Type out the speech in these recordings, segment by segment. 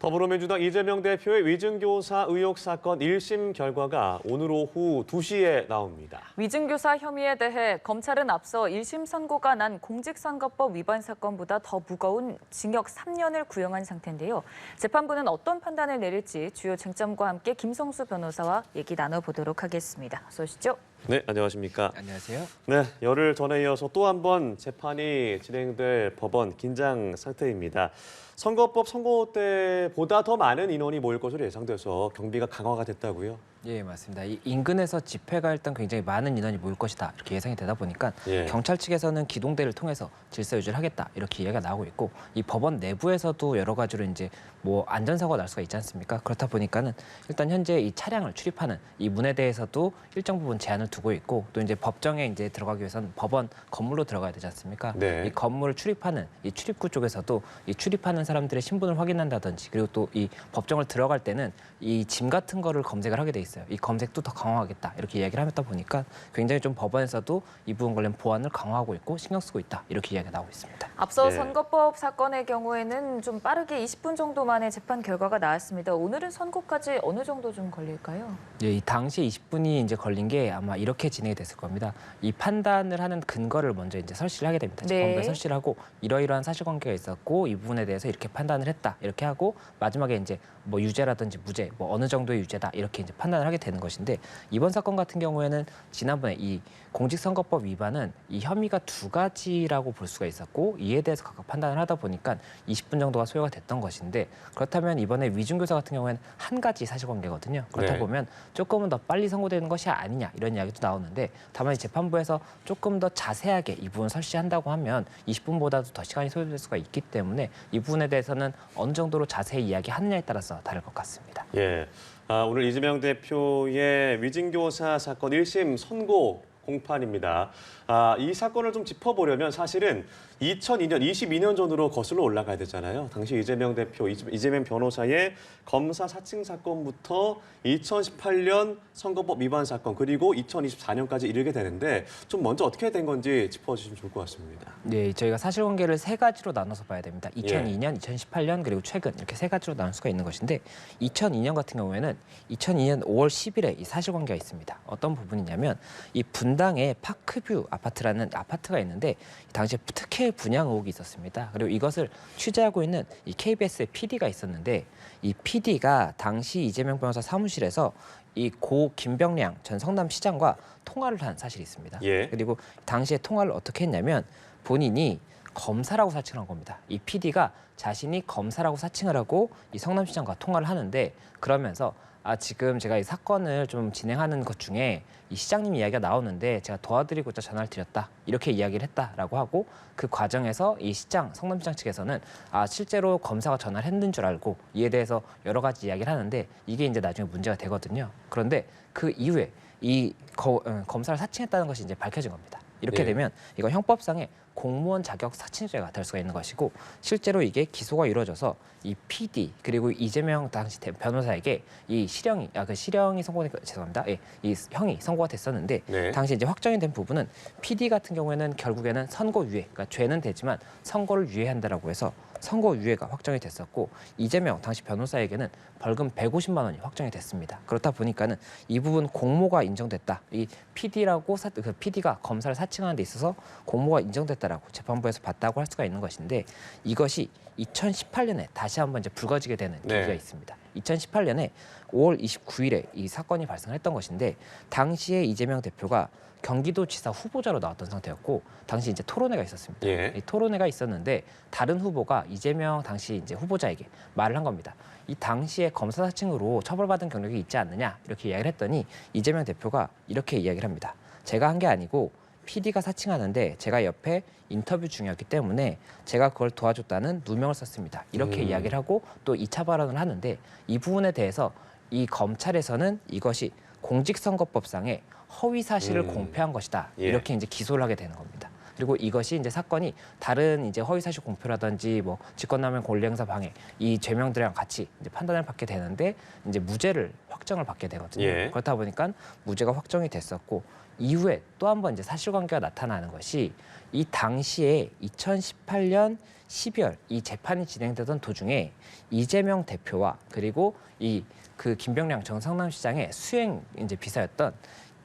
더불어민주당 이재명 대표의 위증교사 의혹 사건 1심 결과가 오늘 오후 2시에 나옵니다. 위증교사 혐의에 대해 검찰은 앞서 1심 선고가 난 공직선거법 위반 사건보다 더 무거운 징역 3년을 구형한 상태인데요. 재판부는 어떤 판단을 내릴지 주요 쟁점과 함께 김성수 변호사와 얘기 나눠보도록 하겠습니다. 어서 오시죠. 네, 안녕하십니까. 안녕하세요. 네, 열흘 전에 이어서 또 한 번 재판이 진행될 법원 긴장 상태입니다. 선거법 선고 때보다 더 많은 인원이 모일 것으로 예상돼서 경비가 강화가 됐다고요? 예, 맞습니다. 이 인근에서 집회가 일단 굉장히 많은 인원이 모일 것이다 이렇게 예상이 되다 보니까 경찰 측에서는 기동대를 통해서 질서 유지를 하겠다 이렇게 이야기가 나오고 있고 이 법원 내부에서도 여러 가지로 이제 뭐 안전사고가 날 수가 있지 않습니까? 그렇다 보니까는 일단 현재 이 차량을 출입하는 이 문에 대해서도 일정 부분 제한을 두고 있고 또 이제 법정에 이제 들어가기 위해서는 법원 건물로 들어가야 되지 않습니까? 네. 이 건물을 출입하는 이 출입구 쪽에서도 이 출입하는 사람들의 신분을 확인한다든지 그리고 또 이 법정을 들어갈 때는 이 짐 같은 거를 검색을 하게 돼 있어요. 이 검색도 더 강화하겠다 이렇게 이야기를 하다 보니까 굉장히 좀 법원에서도 이 부분 관련 보완을 강화하고 있고 신경 쓰고 있다 이렇게 이야기가 나오고 있습니다. 앞서 네. 선거법 사건의 경우에는 좀 빠르게 20분 정도 만에 재판 결과가 나왔습니다. 오늘은 선고까지 어느 정도 좀 걸릴까요? 예, 이 당시 20분이 이제 걸린 게 아마 이렇게 진행이 됐을 겁니다. 이 판단을 하는 근거를 먼저 이제 설치를 하게 됩니다. 재판부에 설치를 하고 이러이러한 사실관계가 있었고 이 부분에 대해서 이렇게 판단을 했다 이렇게 하고 마지막에 이제 뭐 유죄라든지 무죄 뭐 어느 정도의 유죄다 이렇게 이제 판단을 하게 되는 것인데 이번 사건 같은 경우에는 지난번에 이 공직선거법 위반은 이 혐의가 두 가지라고 볼 수가 있었고 이에 대해서 각각 판단을 하다 보니까 20분 정도가 소요가 됐던 것인데 그렇다면 이번에 위증교사 같은 경우에는 한 가지 사실관계거든요. 그렇다 보면 조금은 더 빨리 선고되는 것이 아니냐 이런 이야기도 나오는데 다만 재판부에서 조금 더 자세하게 이 부분 설치한다고 하면 20분보다도 더 시간이 소요될 수가 있기 때문에 이 부분에 대해서는 어느 정도로 자세히 이야기하느냐에 따라서 다를 것 같습니다. 예. 오늘 이재명 대표의 위증교사 사건 1심 선고 공판입니다. 이 사건을 좀 짚어보려면 사실은 2002년, 22년 전으로 거슬러 올라가야 되잖아요. 당시 이재명 대표, 이재명 변호사의 검사 사칭 사건부터 2018년 선거법 위반 사건, 그리고 2024년까지 이르게 되는데 좀 먼저 어떻게 된 건지 짚어주시면 좋을 것 같습니다. 네, 저희가 사실관계를 세 가지로 나눠서 봐야 됩니다. 2002년, 2018년, 그리고 최근 이렇게 세 가지로 나눌 수가 있는 것인데 2002년 같은 경우에는 2002년 5월 10일에 이 사실관계가 있습니다. 어떤 부분이냐면 이 분당에 파크뷰 아파트라는 아파트가 있는데 당시에 특혜 분양 의혹이 있었습니다. 그리고 이것을 취재하고 있는 이 KBS의 PD가 있었는데 이 PD가 당시 이재명 변호사 사무실에서 이 고 김병량 전 성남시장과 통화를 한 사실이 있습니다. 그리고 당시에 통화를 어떻게 했냐면 본인이 검사라고 사칭한 겁니다. 이 PD가 자신이 검사라고 사칭을 하고 이 성남시장과 통화를 하는데 그러면서 지금 제가 이 사건을 좀 진행하는 것 중에 이 시장님 이야기가 나오는데 제가 도와드리고자 전화를 드렸다 이렇게 이야기를 했다라고 하고 그 과정에서 이 성남시장 측에서는 실제로 검사가 전화를 했는 줄 알고 이에 대해서 여러 가지 이야기를 하는데 이게 이제 나중에 문제가 되거든요. 그런데 그 이후에 이 검사를 사칭했다는 것이 이제 밝혀진 겁니다. 이렇게 되면 이건 형법상의 공무원 자격 사칭죄가 될 수가 있는 것이고 실제로 이게 기소가 이루어져서 이 PD 그리고 이재명 당시 변호사에게 이 실형이 실형이 죄송합니다. 이 형이 선고가 됐었는데 당시 이제 확정이 된 부분은 PD 같은 경우에는 결국에는 선고 유예, 그러니까 죄는 되지만 선고를 유예한다라고 해서 선고 유예가 확정이 됐었고 이재명 당시 변호사에게는 벌금 150만 원이 확정이 됐습니다. 그렇다 보니까는 이 부분 공모가 인정됐다. 이 PD라고 PD가 검사를 사칭하는 데 있어서 공모가 인정됐다라고 재판부에서 봤다고 할 수가 있는 것인데 이것이 2018년에 다시 한번 이제 불거지게 되는 계기가 있습니다. 2018년에 5월 29일에 이 사건이 발생했던 것인데 당시에 이재명 대표가 경기도지사 후보자로 나왔던 상태였고 당시 이제 토론회가 있었습니다. 이 토론회가 있었는데 다른 후보가 이재명 당시 이제 후보자에게 말을 한 겁니다. 이 당시에 검사 사칭으로 처벌받은 경력이 있지 않느냐 이렇게 이야기를 했더니 이재명 대표가 이렇게 이야기를 합니다. 제가 한 게 아니고 PD가 사칭하는데 제가 옆에 인터뷰 중이었기 때문에 제가 그걸 도와줬다는 누명을 썼습니다. 이렇게 이야기를 하고 또 2차 발언을 하는데 이 부분에 대해서 이 검찰에서는 이것이 공직선거법상의 허위 사실을 공표한 것이다. 이렇게 이제 기소를 하게 되는 겁니다. 그리고 이것이 이제 사건이 다른 이제 허위 사실 공표라든지 뭐 직권남용 권리행사 방해 이 죄명들이랑 같이 이제 판단을 받게 되는데 이제 무죄를 확정을 받게 되거든요. 그렇다 보니까 무죄가 확정이 됐었고 이후에 또 한 번 이제 사실관계가 나타나는 것이 이 당시에 2018년 12월 이 재판이 진행되던 도중에 이재명 대표와 그리고 그 김병량 전 성남시장의 수행 이제 비서였던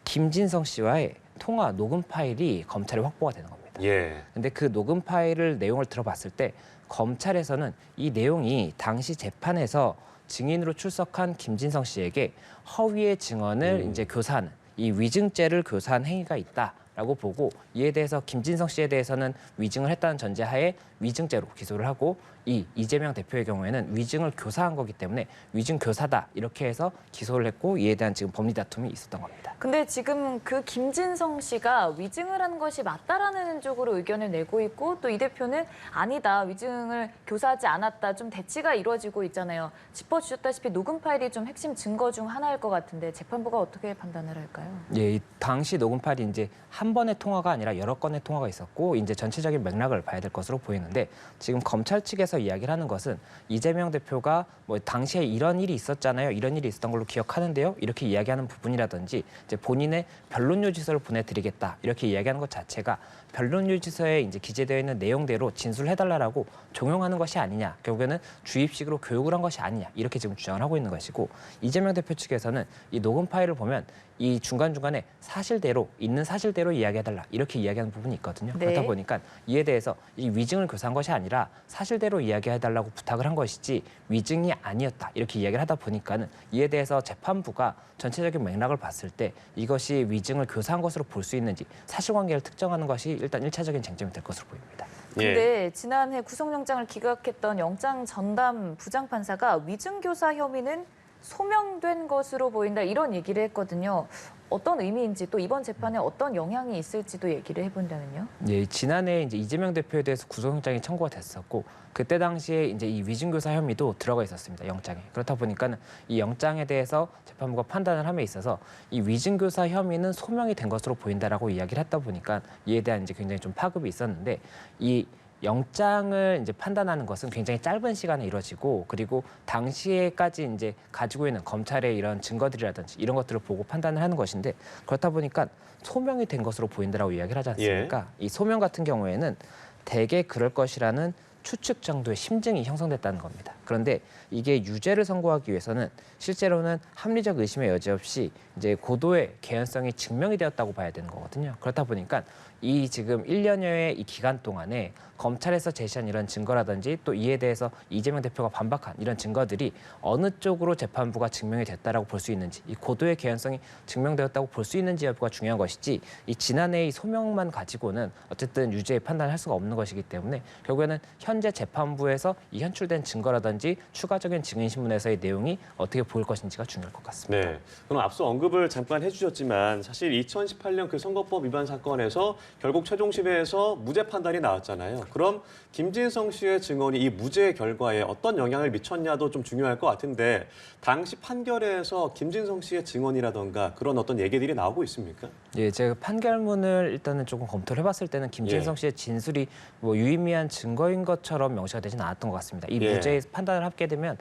김진성 씨와의 통화 녹음 파일이 검찰에 확보가 되는 겁니다. 예. 근데 그 녹음 파일을 내용을 들어봤을 때 검찰에서는 이 내용이 당시 재판에서 증인으로 출석한 김진성 씨에게 허위의 증언을 이제 교사하는 이 위증죄를 교사한 행위가 있다라고 보고 이에 대해서 김진성 씨에 대해서는 위증을 했다는 전제하에 위증죄로 기소를 하고 이재명 대표의 경우에는 위증을 교사한 거기 때문에 위증 교사다 이렇게 해서 기소를 했고 이에 대한 지금 법리 다툼이 있었던 겁니다. 근데 지금 그 김진성 씨가 위증을 한 것이 맞다라는 쪽으로 의견을 내고 있고 또 이 대표는 아니다, 위증을 교사하지 않았다, 좀 대치가 이루어지고 있잖아요. 짚어주셨다시피 녹음 파일이 좀 핵심 증거 중 하나일 것 같은데 재판부가 어떻게 판단을 할까요? 예, 이 당시 녹음 파일이 이제 한 번의 통화가 아니라 여러 건의 통화가 있었고 이제 전체적인 맥락을 봐야 될 것으로 보이는데 지금 검찰 측에서 이야기를 하는 것은 이재명 대표가 뭐 당시에 이런 일이 있었잖아요, 이런 일이 있었던 걸로 기억하는데요, 이렇게 이야기하는 부분이라든지 이제 본인의 변론 요지서를 보내드리겠다 이렇게 이야기하는 것 자체가 변론 요지서에 이제 기재되어 있는 내용대로 진술을 해달라고 종용하는 것이 아니냐, 결국에는 주입식으로 교육을 한 것이 아니냐 이렇게 지금 주장을 하고 있는 것이고 이재명 대표 측에서는 이 녹음 파일을 보면 이 중간중간에 사실대로 있는 사실대로 이야기해달라 이렇게 이야기하는 부분이 있거든요. 네. 그렇다 보니까 이에 대해서 이 위증을 교사한 것이 아니라 사실대로 이야기해달라고 부탁을 한 것이지 위증이 아니었다 이렇게 이야기를 하다 보니까는 이에 대해서 재판부가 전체적인 맥락을 봤을 때 이것이 위증을 교사한 것으로 볼 수 있는지 사실관계를 특정하는 것이 일단 1차적인 쟁점이 될 것으로 보입니다. 근데 지난해 구속영장을 기각했던 영장 전담 부장판사가 위증교사 혐의는 소명된 것으로 보인다 이런 얘기를 했거든요. 어떤 의미인지 또 이번 재판에 어떤 영향이 있을지도 얘기를 해본다면요. 예, 지난해 이제 이재명 대표에 대해서 구속영장이 청구가 됐었고 그때 당시에 이제 이 위증교사 혐의도 들어가 있었습니다. 영장에. 그렇다 보니까는 이 영장에 대해서 재판부가 판단을 함에 있어서 이 위증교사 혐의는 소명이 된 것으로 보인다라고 이야기를 했다 보니까 이에 대한 이제 굉장히 좀 파급이 있었는데 이 영장을 이제 판단하는 것은 굉장히 짧은 시간에 이루어지고 그리고 당시에까지 이제 가지고 있는 검찰의 이런 증거들이라든지 이런 것들을 보고 판단을 하는 것인데 그렇다 보니까 소명이 된 것으로 보인다라고 이야기를 하지 않습니까? 이 소명 같은 경우에는 대개 그럴 것이라는 추측 정도의 심증이 형성됐다는 겁니다. 그런데 이게 유죄를 선고하기 위해서는 실제로는 합리적 의심의 여지 없이 이제 고도의 개연성이 증명이 되었다고 봐야 되는 거거든요. 그렇다 보니까 이 지금 1년여의 이 기간 동안에 검찰에서 제시한 이런 증거라든지 또 이에 대해서 이재명 대표가 반박한 이런 증거들이 어느 쪽으로 재판부가 증명이 됐다라고 볼 수 있는지 이 고도의 개연성이 증명되었다고 볼 수 있는지 여부가 중요한 것이지 이 지난해의 소명만 가지고는 어쨌든 유죄의 판단을 할 수가 없는 것이기 때문에 결국에는 현재 재판부에서 이 현출된 증거라든지 추가적인 증인신문에서의 내용이 어떻게 보일 것인지가 중요할 것 같습니다. 네. 그럼 앞서 언급을 잠깐 해주셨지만 사실 2018년 그 선거법 위반 사건에서 결국 최종심에서 무죄 판단이 나왔잖아요. 그럼 김진성 씨의 증언이 이 무죄 결과에 어떤 영향을 미쳤냐도 좀 중요할 것 같은데 당시 판결에서 김진성 씨의 증언이라던가 그런 어떤 얘기들이 나오고 있습니까? 예, 제가 판결문을 일단은 조금 검토를 해봤을 때는 김진성 씨의 진술이 뭐 유의미한 증거인 것처럼 명시가 되지는 않았던 것 같습니다. 이 무죄의 판단을 하게 되면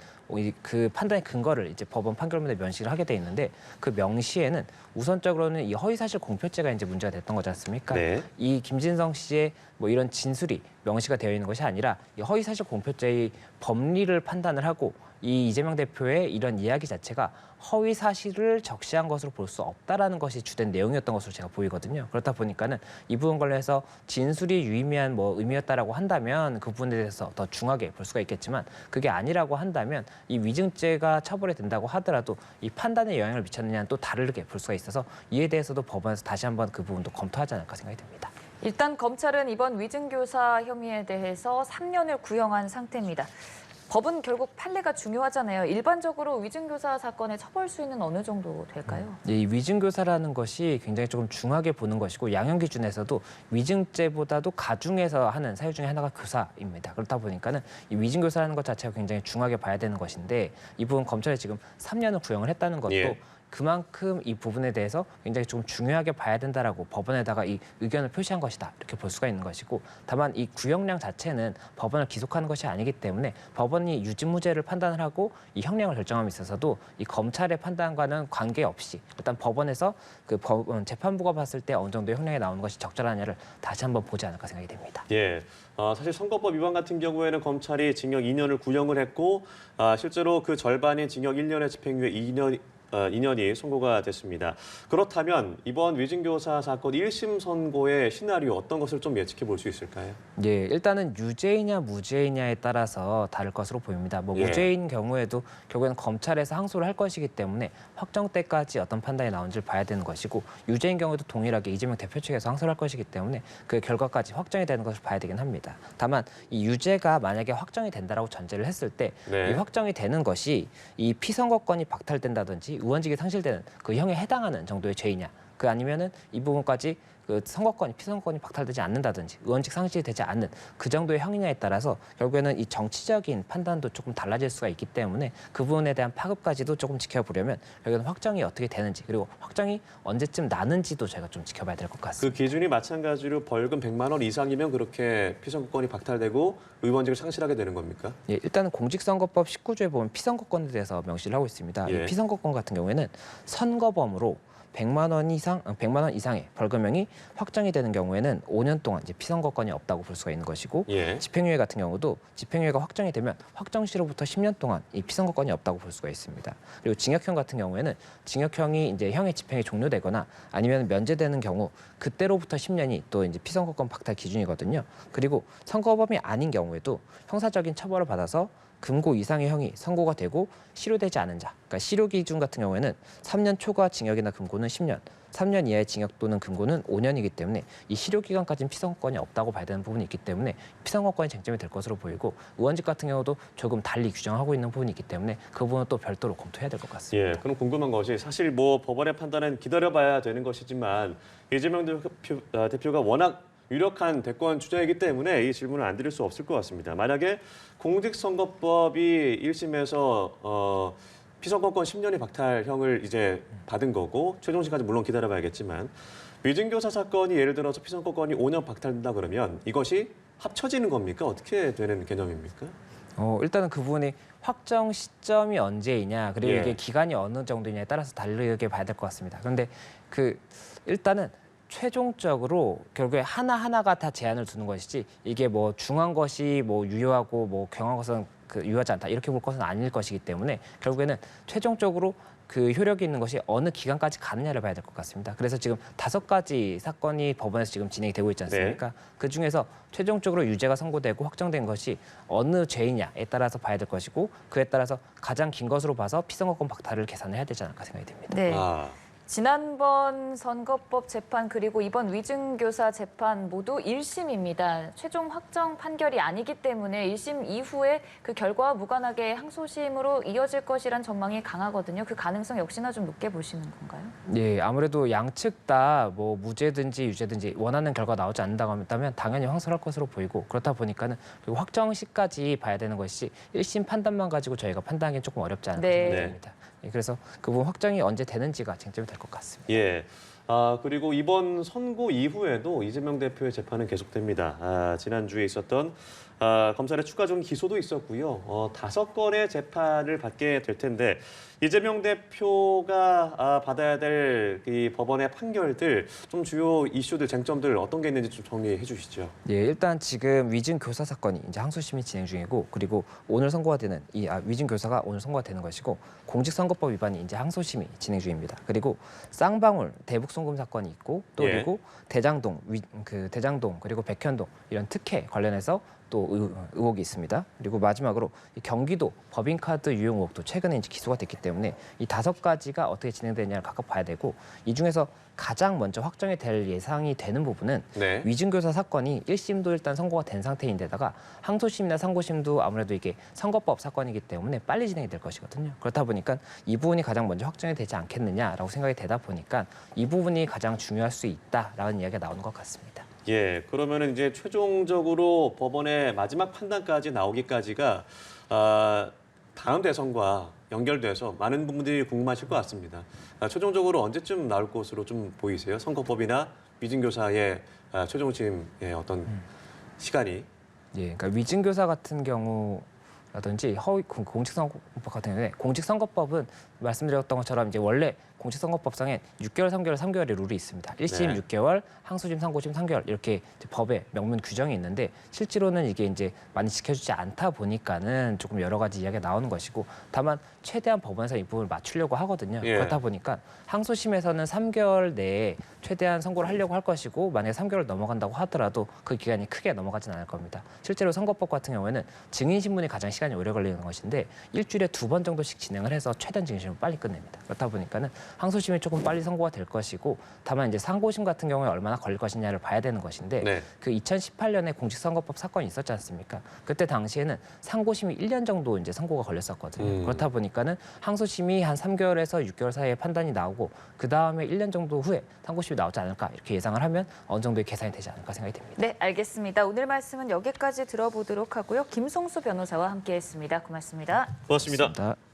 그 판단의 근거를 이제 법원 판결문에 명시를 하게 돼 있는데 그 명시에는 우선적으로는 이 허위사실 공표죄가 이제 문제가 됐던 거지 않습니까? 네. 이 김진성 씨의 뭐 이런 진술이 명시가 되어 있는 것이 아니라 이 허위사실 공표죄의 법리를 판단을 하고 이 이재명 대표의 이런 이야기 자체가 허위 사실을 적시한 것으로 볼 수 없다라는 것이 주된 내용이었던 것으로 제가 보이거든요. 그렇다 보니까는 이 부분 관련해서 진술이 유의미한 뭐 의미였다라고 한다면 그 부분에 대해서 더 중하게 볼 수가 있겠지만 그게 아니라고 한다면 이 위증죄가 처벌이 된다고 하더라도 이 판단에 영향을 미쳤느냐는 또 다르게 볼 수가 있어서 이에 대해서도 법원에서 다시 한번 그 부분도 검토하지 않을까 생각이 듭니다. 일단 검찰은 이번 위증교사 혐의에 대해서 3년을 구형한 상태입니다. 법은 결국 판례가 중요하잖아요. 일반적으로 위증교사 사건의 처벌 수위는 어느 정도 될까요? 이 위증교사라는 것이 굉장히 조금 중하게 보는 것이고 양형 기준에서도 위증죄보다도 가중해서 하는 사유 중에 하나가 교사입니다. 그렇다 보니까는 이 위증교사라는 것 자체가 굉장히 중하게 봐야 되는 것인데 이 부분 검찰이 지금 3년을 구형을 했다는 것도 그만큼 이 부분에 대해서 굉장히 좀 중요하게 봐야 된다라고 법원에다가 이 의견을 표시한 것이다 이렇게 볼 수가 있는 것이고, 다만 이 구형량 자체는 법원을 기속하는 것이 아니기 때문에 법원이 유죄무죄를 판단을 하고 이 형량을 결정함에 있어서도 이 검찰의 판단과는 관계없이 일단 법원에서 그 재판부가 봤을 때 어느 정도의 형량이 나오는 것이 적절하냐를 다시 한번 보지 않을까 생각이 됩니다. 예. 사실 선거법 위반 같은 경우에는 검찰이 징역 2년을 구형을 했고 실제로 그 절반인 징역 1년의 집행유예 2년이 선고가 됐습니다. 그렇다면 이번 위증교사 사건 1심 선고의 시나리오 어떤 것을 좀 예측해 볼 수 있을까요? 예, 일단은 유죄이냐 무죄이냐에 따라서 다를 것으로 보입니다. 뭐 예. 무죄인 경우에도 결국에는 검찰에서 항소를 할 것이기 때문에 확정 때까지 어떤 판단이 나온지를 봐야 되는 것이고, 유죄인 경우에도 동일하게 이재명 대표 측에서 항소를 할 것이기 때문에 그 결과까지 확정이 되는 것을 봐야 되긴 합니다. 다만 이 유죄가 만약에 확정이 된다라고 전제를 했을 때 이 네. 확정이 되는 것이 이 피선거권이 박탈된다든지 의원직이 상실되는 그 형에 해당하는 정도의 죄이냐, 그 아니면은 이 부분까지 그 피선거권이 박탈되지 않는다든지 의원직 상실이 되지 않는 그 정도의 형이냐에 따라서 결국에는 이 정치적인 판단도 조금 달라질 수가 있기 때문에 그 부분에 대한 파급까지도 조금 지켜보려면 결국에는 확정이 어떻게 되는지, 그리고 확정이 언제쯤 나는지도 저희가 좀 지켜봐야 될 것 그 같습니다. 기준이 마찬가지로 벌금 100만 원 이상이면 그렇게 피선거권이 박탈되고 의원직을 상실하게 되는 겁니까? 예, 일단은 공직선거법 19조에 보면 피선거권에 대해서 명시를 하고 있습니다. 예. 이 피선거권 같은 경우에는 선거범으로 100만 원 이상의 벌금형이 확정이 되는 경우에는 5년 동안 이제 피선거권이 없다고 볼 수가 있는 것이고, 예. 집행유예 같은 경우도 집행유예가 확정이 되면 확정 시로부터 10년 동안 이 피선거권이 없다고 볼 수가 있습니다. 그리고 징역형 같은 경우에는 징역형이 이제 형의 집행이 종료되거나 아니면 면제되는 경우 그때로부터 10년이 또 이제 피선거권 박탈 기준이거든요. 그리고 선거범이 아닌 경우에도 형사적인 처벌을 받아서 금고 이상의 형이 선고가 되고 실효되지 않은 자, 그러니까 실효 기준 같은 경우에는 3년 초과 징역이나 금고는 10년, 3년 이하의 징역 또는 금고는 5년이기 때문에 이 실효 기간까지는 피선거권이 없다고 봐야 되는 부분이 있기 때문에 피선거권이 쟁점이 될 것으로 보이고, 의원직 같은 경우도 조금 달리 규정하고 있는 부분이 있기 때문에 그 부분은 또 별도로 검토해야 될 것 같습니다. 예, 그럼 궁금한 것이 사실 뭐 법원의 판단은 기다려봐야 되는 것이지만 이재명 대표가 워낙 유력한 대권 주자이기 때문에 이 질문을 안 드릴 수 없을 것 같습니다. 만약에 공직선거법이 1심에서 피선거권 10년의 박탈형을 이제 받은 거고 최종심까지 물론 기다려봐야겠지만 위증교사 사건이 예를 들어서 피선거권이 5년 박탈된다 그러면 이것이 합쳐지는 겁니까? 어떻게 되는 개념입니까? 일단은 그 부분이 확정 시점이 언제이냐, 그리고 예. 이게 기간이 어느 정도냐에 따라서 다르게 봐야 될 것 같습니다. 그런데 일단은 최종적으로 결국에 하나하나가 다 제한을 두는 것이지, 이게 뭐 중한 것이 뭐 유효하고 뭐 경한 것은 유효하지 않다 이렇게 볼 것은 아닐 것이기 때문에 결국에는 최종적으로 그 효력이 있는 것이 어느 기간까지 가느냐를 봐야 될 것 같습니다. 그래서 지금 5가지 사건이 법원에서 지금 진행이 되고 있지 않습니까? 그 중에서 최종적으로 유죄가 선고되고 확정된 것이 어느 죄이냐에 따라서 봐야 될 것이고, 그에 따라서 가장 긴 것으로 봐서 피선거권 박탈을 계산을 해야 되지 않을까 생각이 됩니다. 네. 아, 지난번 선거법 재판 그리고 이번 위증교사 재판 모두 1심입니다. 최종 확정 판결이 아니기 때문에 1심 이후에 그 결과와 무관하게 항소심으로 이어질 것이란 전망이 강하거든요. 그 가능성 역시나 좀 높게 보시는 건가요? 예, 아무래도 양측 다 뭐 무죄든지 유죄든지 원하는 결과 나오지 않는다고 한다면 당연히 항소할 것으로 보이고, 그렇다 보니까는 그리고 확정시까지 봐야 되는 것이 1심 판단만 가지고 저희가 판단하기는 조금 어렵지 않을까 네. 생각이 됩니다. 예, 그래서 그 부분 확정이 언제 되는지가 쟁점이 될 것 같습니다. 예. 그리고 이번 선고 이후에도 이재명 대표의 재판은 계속됩니다. 지난주에 있었던 검찰의 추가적인 기소도 있었고요. 5건의 재판을 받게 될 텐데 이재명 대표가 받아야 될 이 법원의 판결들, 좀 주요 이슈들, 쟁점들 어떤 게 있는지 좀 정리해 주시죠. 예, 일단 지금 위증 교사 사건이 이제 항소심이 진행 중이고, 그리고 오늘 선고가 되는 위증 교사가 오늘 선고가 되는 것이고, 공직선거법 위반이 이제 항소심이 진행 중입니다. 그리고 쌍방울 대북 송금 사건이 있고, 또 예. 그리고 대장동 대장동 그리고 백현동 이런 특혜 관련해서 또 의혹이 있습니다. 그리고 마지막으로 이 경기도 법인카드 유용 의혹도 최근에 이제 기소가 됐기 때문에 이 5가지가 어떻게 진행되느냐를 각각 봐야 되고, 이 중에서 가장 먼저 확정이 될 예상이 되는 부분은 네. 위증교사 사건이 1심도 일단 선고가 된 상태인데다가 항소심이나 상고심도 아무래도 이게 선거법 사건이기 때문에 빨리 진행이 될 것이거든요. 그렇다 보니까 이 부분이 가장 먼저 확정이 되지 않겠느냐라고 생각이 되다 보니까 이 부분이 가장 중요할 수 있다라는 이야기가 나오는 것 같습니다. 예, 그러면은 이제 최종적으로 법원의 마지막 판단까지 나오기까지가 다음 대선과 연결돼서 많은 분들이 궁금하실 것 같습니다. 최종적으로 언제쯤 나올 것으로 좀 보이세요? 선거법이나 위증교사의 최종심의 어떤 시간이? 예, 그러니까 위증교사 같은 경우라든지 허위 공직선거법 같은 경우에 공직선거법은 말씀드렸던 것처럼 이제 원래 공직선거법상에 6개월, 3개월, 3개월의 룰이 있습니다. 1심 네. 6개월, 항소심, 상고심 3개월 이렇게 이제 법에 명문 규정이 있는데 실제로는 이게 이제 많이 지켜주지 않다 보니까는 조금 여러 가지 이야기가 나오는 것이고 다만 최대한 법원에서 이 부분을 맞추려고 하거든요. 예. 그렇다 보니까 항소심에서는 3개월 내에 최대한 선고를 하려고 할 것이고 만약에 3개월 넘어간다고 하더라도 그 기간이 크게 넘어가진 않을 겁니다. 실제로 선거법 같은 경우에는 증인신문이 가장 시간이 오래 걸리는 것인데 일주일에 2번 정도씩 진행을 해서 최단 증인신문을 빨리 끝냅니다. 그렇다 보니까는 항소심이 조금 빨리 선고가 될 것이고 다만 이제 상고심 같은 경우에 얼마나 걸릴 것이냐를 봐야 되는 것인데 네. 그 2018년에 공직선거법 사건이 있었지 않습니까? 그때 당시에는 상고심이 1년 정도 이제 선고가 걸렸었거든요. 그렇다 보니까는 항소심이 한 3개월에서 6개월 사이에 판단이 나오고 그 다음에 1년 정도 후에 상고심이 나오지 않을까 이렇게 예상을 하면 어느 정도의 계산이 되지 않을까 생각이 됩니다. 네, 알겠습니다. 오늘 말씀은 여기까지 들어보도록 하고요. 김성수 변호사와 함께했습니다. 고맙습니다. 고맙습니다. 고맙습니다.